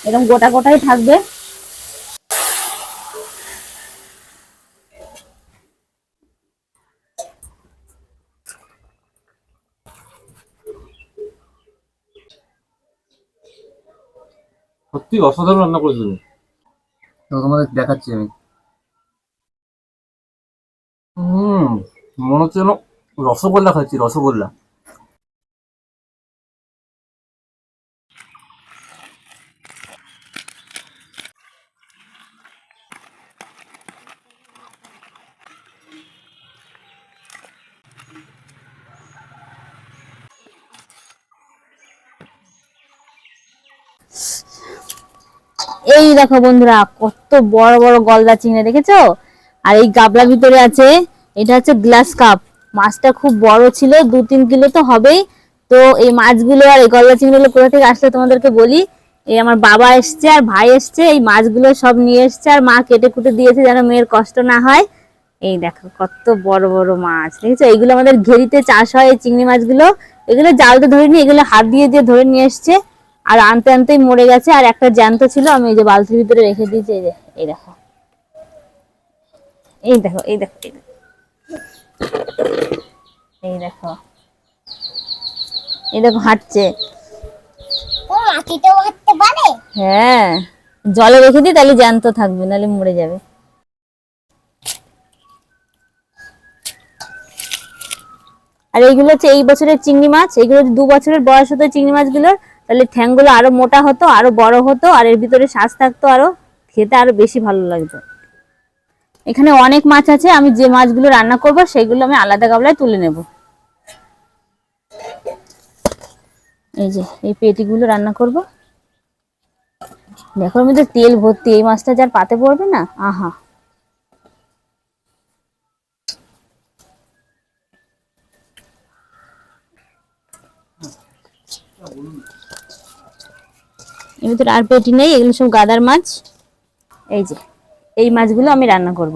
এরকম গোটা গোটাই থাকবে। সত্যি অসাধারণ রান্না করেছো তুমি। তো তোমাদের দেখাচ্ছি আমি। হুম, মনে হচ্ছে যেন রসগোল্লা খাচ্ছি, রসগোল্লা। এই দেখো বন্ধুরা, কত বড় বড় গলদা চিংড়ি দেখেছো? আর এই গাবলার ভিতরে আছে, এটা হচ্ছে গ্লাস কাপ। মাছটা খুব বড় ছিল, 2-3 কিলো তো হবেই। তো এই মাছগুলো আর এই গলদা চিংড়িগুলো কোথা থেকে আসলে তোমাদেরকে বলি। এই আমার বাবা এসছে আর ভাই এসছে, এই মাছগুলো সব নিয়ে এসছে, আর মা কেটে কুটে দিয়েছে যেন মেয়ের কষ্ট না হয়। এই দেখো কত বড় বড় মাছ দেখেছো? এগুলো আমাদের ঘেরিতে চাষ হয়, এই চিংড়ি মাছগুলো। এগুলো জালতে ধরিনি, এগুলো হাত দিয়ে দিয়ে ধরে নিয়ে এসছে। আর আনতে আনতেই মরে গেছে, আর একটা জ্যান্ত ছিল, আমি এই যে বালতির ভিতরে রেখে দিয়েছি। এই যে এই দেখো, এই দেখো, এই দেখো, এই দেখো, এই দেখো, এই দেখো হাঁটছে। ও মাটিতেও হাঁটতে পারে? হ্যাঁ, জলে রেখে দিই তাহলে জ্যান্ত থাকবে, নাহলে মরে যাবে। আর এইগুলো হচ্ছে এই বছরের চিংড়ি মাছ। এগুলো 2 বছরের বয়স হতো চিংড়ি মাছগুলোর, তাহলে ঠ্যাংগুলো আরো মোটা হতো, আরো বড় হতো, আর এর ভিতরে শ্বাস থাকতো, আরো খেতে আরো বেশি ভালো লাগতো। এখানে অনেক মাছ আছে, আমি যে মাছগুলো রান্না করব সেগুলো আমি আলাদা গামলায় তুলে নেব। এই যে এই পেটিগুলো রান্না করব। দেখো এর মধ্যে তেল ভর্তি, এই মাছটা যার পাতে পড়বে না, আহা। এর ভিতরে আর পেটি নেই, এগুলো সব গাদার মাছ। এই যে এই মাছগুলো আমি রান্না করব।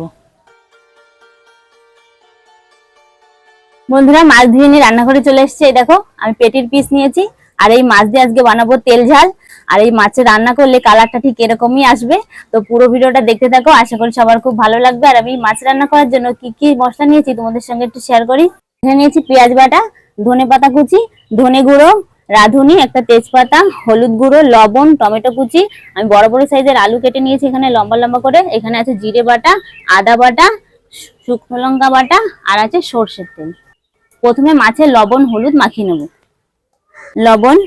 বন্ধুরা, মাছ ধুয়ে নিয়ে রান্না করে চলে এসেছে। এই দেখো আমি পেটির পিস নিয়েছি, আর এই মাছ দিয়ে আজকে বানাবো তেল ঝাল। আর এই মাছের রান্না করলে কালারটা ঠিক এরকমই আসবে। তো পুরো ভিডিওটা দেখতে থাকো, আশা করি সবার খুব ভালো লাগবে। আর আমি মাছ রান্না করার জন্য কি কি মশলা নিয়েছি তোমাদের সঙ্গে একটু শেয়ার করি। এখানে নিয়েছি পেঁয়াজ বাটা, ধনে পাতা কুচি, ধনে গুঁড়ো, রাঁধুনি, একটা তেজপাতা, হলুদ গুঁড়ো, লবণ, টমেটো কুচি। আমি বড় বড় সাইজের আলু কেটে নিয়েছি এখানে লম্বা লম্বা করে। এখানে আছে জিরে বাটা, আদা বাটা, শুকনো লঙ্কা বাটা, আর আছে সর্ষের তেল। প্রথমে মাছে লবণ হলুদ মাখিয়ে নেব। লবণ,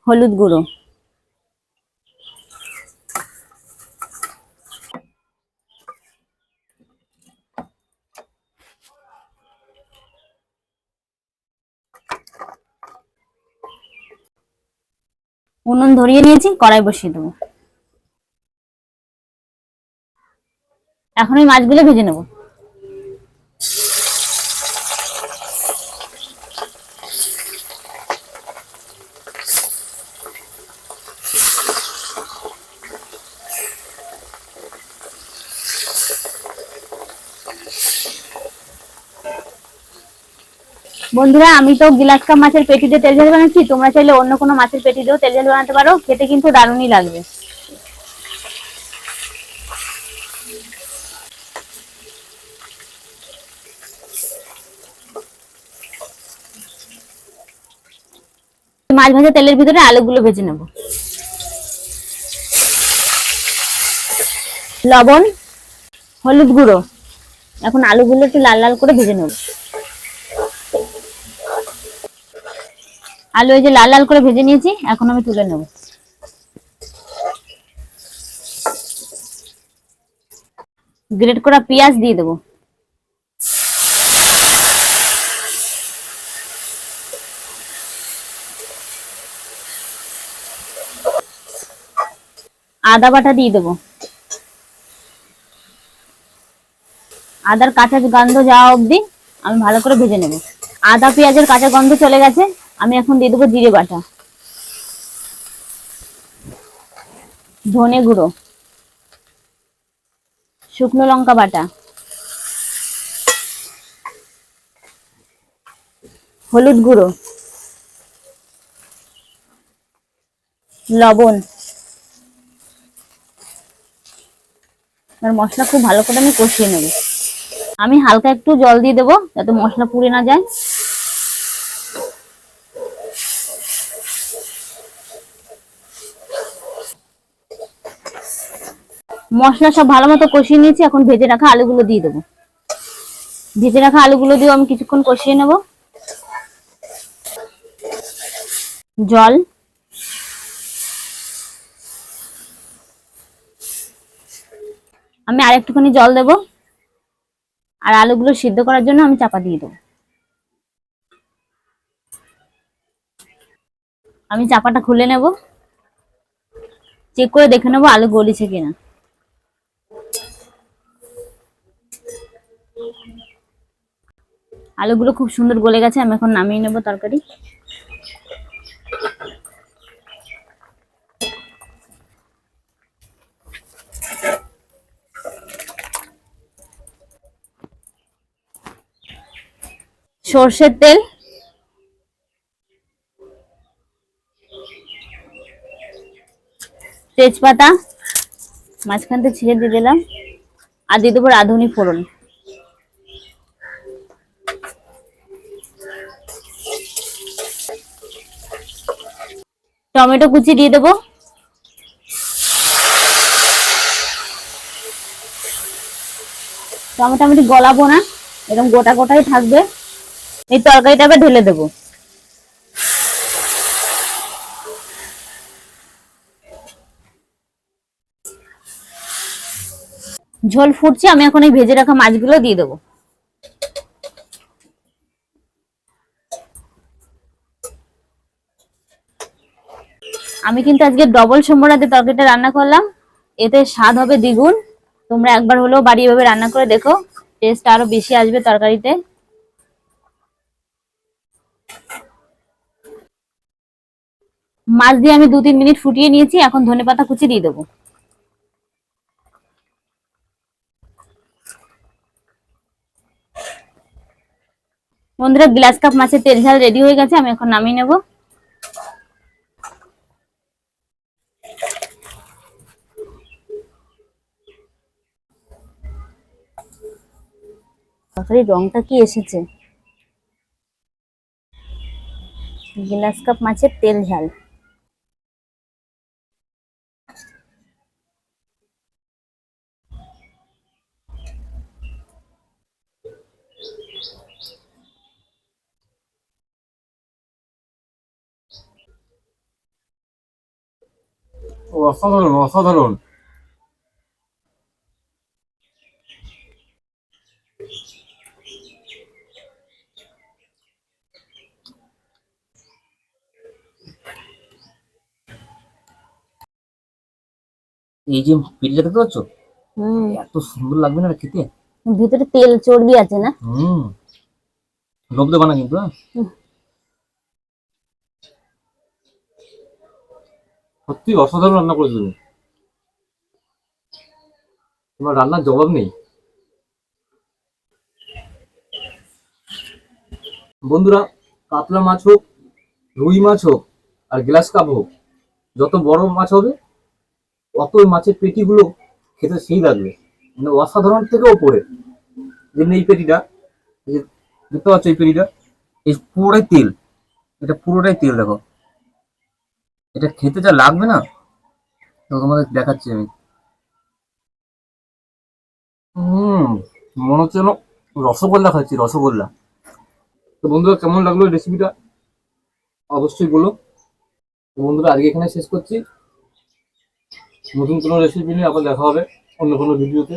হলুদ গুঁড়ো, উনুন ধরিয়ে নিয়েছি, কড়াই বসিয়ে দেবো। এখন ওই মাছগুলো ভেজে নেব। বন্ধুরা, আমি তো গিলাস কাপ মাছের পেটি দিয়ে তেল ঝাল বানাচ্ছি, তোমরা চাইলে অন্য কোনো মাছের পেটি দিয়েও তেল ঝাল বানাতে পারো, খেতে কিন্তু দারুণই লাগবে। মাছ ভাজা তেলের ভিতরে আলুগুলো ভেজে নেব। লবণ, হলুদ গুঁড়ো, এখন আলুগুলো একটু লাল লাল করে ভেজে নেব। আলু এই যে লাল লাল করে ভেজে নিয়েছি, এখন আমি তুলে নেব। গ্রেট করা পেঁয়াজ দিয়ে দেবো। আদা বাটা দিয়ে দেবো। আদার কাঁচা গন্ধ যাওয়া অবধি আমি ভালো করে ভেজে নেব। আদা পেঁয়াজের কাঁচা গন্ধ চলে গেছে, আমি এখন দিয়ে দেবো জিরে বাটা, ধনে গুঁড়ো, শুকনো লঙ্কা বাটা, হলুদ গুঁড়ো, লবণ। আর মশলা খুব ভালো করে আমি কষিয়ে নেব। আমি হালকা একটু জল দিয়ে দেবো যাতে মশলা পুড়ে না যায়। মশলা সব ভালো মতো কষিয়ে নিয়েছি, এখন ভেজে রাখা আলুগুলো দিয়ে দেবো। ভেজে রাখা আলুগুলো দিয়ে আমি কিছুক্ষণ কষিয়ে নেব। জল, আমি আরেকটুখানি জল দেব। আর আলুগুলো সিদ্ধ করার জন্য আমি চাপা দিয়ে দেবো। আমি চাপাটা খুলে নেব, চেক করে দেখে নেবো আলু গলেছে কিনা। আলুগুলো খুব সুন্দর গলে গেছে, আমি এখন নামিয়ে নেব তরকারি। সর্ষের তেল, তেজপাতা মাঝখান থেকে ছিঁড়ে দিয়ে দিলাম, আর দিয়ে দেবো রাঁধুনি ফোড়ন। টমেটো কুচি দিয়ে দেবো। টমেটো আমি গলাবো না, এরকম গোটা গোটাই থাকবে। এই তরকারিটা ঢেলে দেবো। ঝোল ফুটছে, আমি এখন এই ভেজে রাখা মাছগুলো দিয়ে দেবো। আমি কিন্তু আজকে ডবল সম্বরা দিয়ে তরকারিটা রান্না করলাম, এতে স্বাদ হবে দ্বিগুণ। তোমরা একবার হলেও বাড়ি এভাবে রান্না করে দেখো, টেস্ট আরো বেশি আসবে তরকারিতে। মাছ দিয়ে আমি 2-3 মিনিট ফুটিয়ে নিয়েছি, এখন ধনেপাতা কুচি দিয়ে দেবো। বন্ধুরা, গ্লাস কাপ মাছের তেল ঝাল রেডি হয়ে গেছে, আমি এখন নামিয়ে নেব। তরকারির রংটা কি এসেছে! গ্লাস কাপ মাছের তেল ঝাল। অসাধারণ অসাধারণ। এই যে পেটিটা দেখতে পাচ্ছ, এত সুন্দর লাগবে না খেতে। ভিতরে তেল চর্বি আছে না? লোভ দেবা না কিন্তু। সত্যি অসাধারণ রান্না করেছো তুমি, তোমার রান্নার জবাব নেই। বন্ধুরা, কাতলা মাছ হোক, রুই মাছ হোক, আর গ্লাস কাপ হোক, যত বড় মাছ হবে অত ওই মাছের পেটিগুলো খেতে সেই লাগবে, মানে অসাধারণ থেকে ওপরে। যেমনি এই পেটিটা, এই যে দেখতে পাচ্ছ এই পেটিটা, এই পুরোটাই তেল, এটা পুরোটাই তেল। দেখো এটা খেতে যা লাগবে না, তো তোমাদের দেখাচ্ছি আমি। মনে হচ্ছে যেন রসগোল্লা খাচ্ছি, রসগোল্লা। তো বন্ধুরা, কেমন লাগলো এই রেসিপিটা অবশ্যই বলো। তো বন্ধুরা, আজকে এখানে শেষ করছি। নতুন কোনো রেসিপি নিয়ে আবার দেখা হবে অন্য কোনো ভিডিওতে।